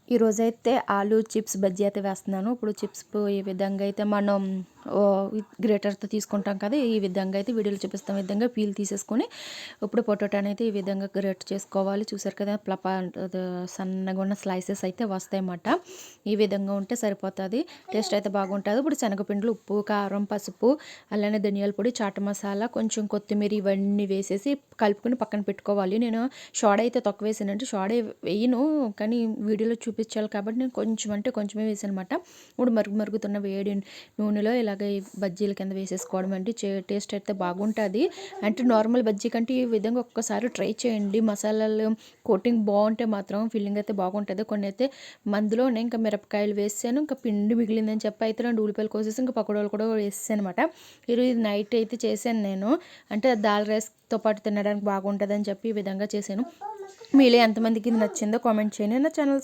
ఈరోజైతే ఆలు చిప్స్ బజ్జీ అయితే వేస్తున్నాను. ఇప్పుడు చిప్స్ ఈ విధంగా అయితే మనం గ్రేటర్‌తో తీసుకుంటాం కదా! ఈ విధంగా అయితే వీడియోలో చూపిస్తున్న విధంగా పీల్ తీసేసుకొని ఇప్పుడు పొటాటోని అయితే ఈ విధంగా గ్రేట్ చేసుకోవాలి. చూసారు కదా! సన్నగా ఉన్న స్లైసెస్ అయితే వస్తాయన్నమాట. ఈ విధంగా ఉంటే సరిపోతది. టేస్ట్ అయితే బాగుంటది. ఇప్పుడు శనగపిండిలు, ఉప్పు, కారం, పసుపు, అలానే ధనియాల పొడి, చాట్ మసాలా, కొంచెం కొత్తిమీర ఇవన్నీ వేసేసి కలుపుకొని పక్కన పెట్టుకోవాలి. నేను సోడా అయితే తక్కువ వేసానంటే సోడా వేయను, కానీ వీడియోలో చూపించాలి కాబట్టి నేను కొంచెం అంటే కొంచెమే వేసాను అనమాట. ఇప్పుడు మరుగుతున్న వేడి నూనెలో ఇలాగ ఈ బజ్జీల కింద వేసేసుకోవడం అంటే టేస్ట్ అయితే బాగుంటుంది. అంటే నార్మల్ బజ్జీ కంటే ఈ విధంగా ఒక్కసారి ట్రై చేయండి. మసాలాలు కోటింగ్ బాగుంటే మాత్రం ఫీలింగ్ అయితే బాగుంటుంది. కొన్ని అయితే మందులోనే ఇంకా మిరపకాయలు వేసాను, ఇంకా పిండి మిగిలిందని చెప్పి అయితే 2 ఉల్లిపాయలు కోసేసి ఇంకా పకోడీలు కూడా వేసేసాను అనమాట. ఈరోజు నైట్ అయితే చేశాను నేను. అంటే దాల్ రైస్తో పాటు తినడానికి బాగుంటుందని చెప్పి ఈ విధంగా చేశాను. మీలో ఎంతమందికి ఇది నచ్చిందో కామెంట్ చేయండి. నా ఛానల్